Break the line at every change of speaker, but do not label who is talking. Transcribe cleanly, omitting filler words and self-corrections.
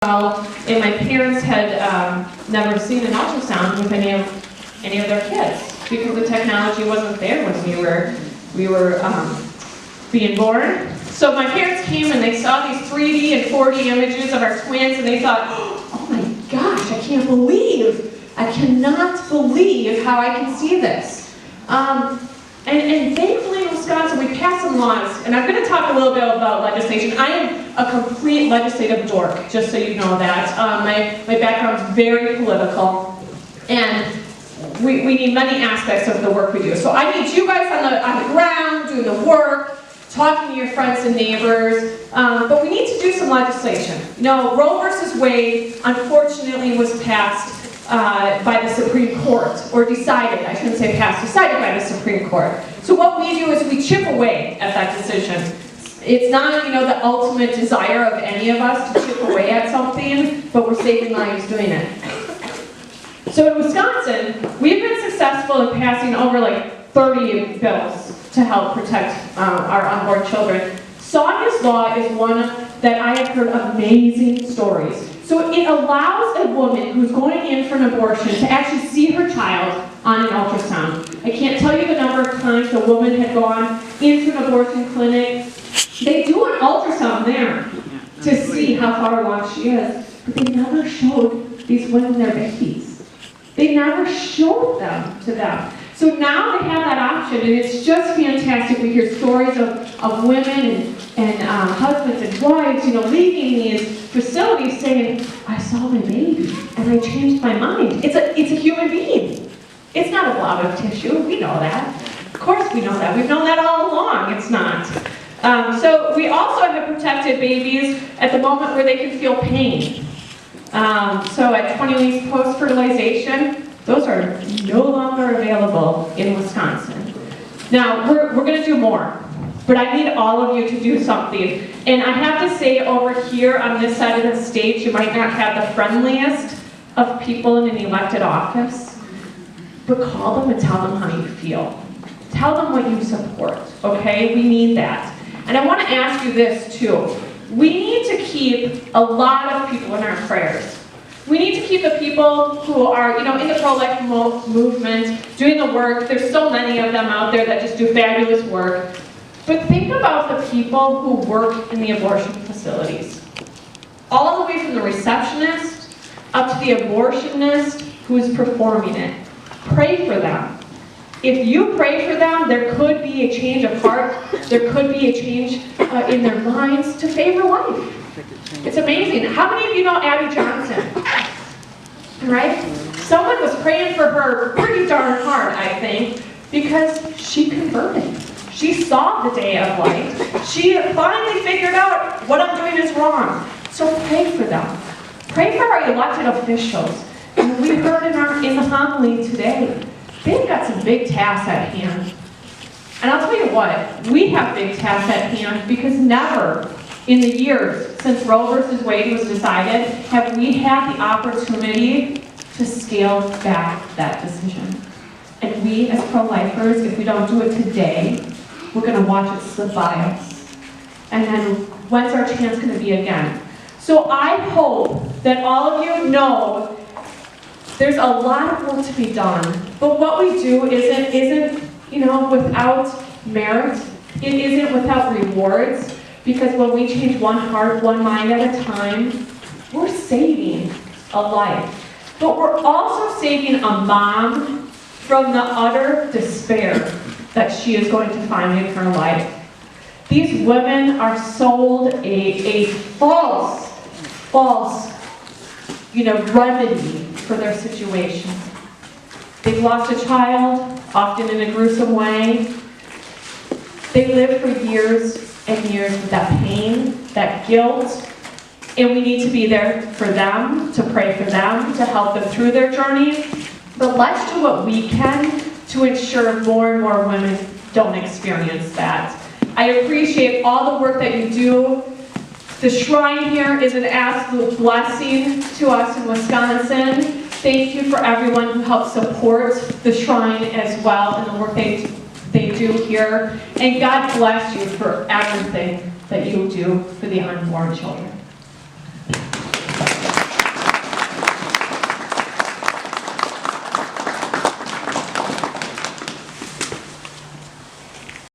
Well, and my parents had never seen an ultrasound with any of their kids because the technology wasn't there when we were being born. So my parents came and they saw these 3D and 4D images of our twins, and they thought, "Oh my gosh, I cannot believe how I can see this." And thankfully in Wisconsin, we passed some laws, and I'm going to talk a little bit about legislation. I am a complete legislative dork, just so you know that. My background's very political, and we need many aspects of the work we do. So I need you guys on the ground, doing the work, talking to your friends and neighbors, but we need to do some legislation. You know, Roe versus Wade, unfortunately, was passed by the Supreme Court, or decided, I shouldn't say passed, decided by the Supreme Court. So what we do is we chip away at that decision. It's not, the ultimate desire of any of us to chip away at something, but we're saving lives doing it. So in Wisconsin, we've been successful in passing over like 30 bills to help protect our unborn children. Sonia's Law is one that I have heard amazing stories. So it allows a woman who's going in for an abortion to actually see her child on an ultrasound. I can't tell you the number of times a woman had gone into an abortion clinic. They do an ultrasound there to see how far along she is, but they never showed these women their babies. They never showed them to them. So now they have that option, and it's just fantastic. We hear stories of women and husbands and wives, leaving these facilities saying, "I saw my baby, and I changed my mind." It's a human being. It's not a blob of tissue. We know that. Of course we know that. We've known that all along. It's not. So we also have protected babies at the moment where they can feel pain. So at 20 weeks post-fertilization, those are no longer available in Wisconsin. Now, we're going to do more, but I need all of you to do something. And I have to say, over here on this side of the stage, you might not have the friendliest of people in an elected office, but call them and tell them how you feel. Tell them what you support, okay? We need that. And I want to ask you this, too. We need to keep a lot of people in our prayers. We need to keep the people who are, in the pro-life movement, doing the work. There's so many of them out there that just do fabulous work. But think about the people who work in the abortion facilities. All the way from the receptionist up to the abortionist who is performing it. Pray for them. If you pray for them, there could be a change of heart. There could be a change in their minds to favor life. It's amazing. How many of you know Abby Johnson? Right? Someone was praying for her pretty darn hard, I think, because she converted. She saw the day of light. She finally figured out what I'm doing is wrong. So pray for them. Pray for our elected officials. And we heard in the homily today, they've got some big tasks at hand. And I'll tell you what, we have big tasks at hand because never in the years since Roe versus Wade was decided have we had the opportunity to scale back that decision. And we as pro-lifers, if we don't do it today, we're going to watch it slip by us. And then when's our chance going to be again? So I hope that all of you know there's a lot of work to be done, but what we do isn't without merit. It isn't without rewards, because when we change one heart, one mind at a time, we're saving a life. But we're also saving a mom from the utter despair that she is going to find in her life. These women are sold a false remedy for their situation. They've lost a child, often in a gruesome way. They live for years and years with that pain, that guilt, and we need to be there for them, to pray for them, to help them through their journey. But let's do what we can to ensure more and more women don't experience that. I appreciate all the work that you do. The shrine here is an absolute blessing to us in Wisconsin. Thank you for everyone who helps support the shrine as well and the work they do here. And God bless you for everything that you do for the unborn children.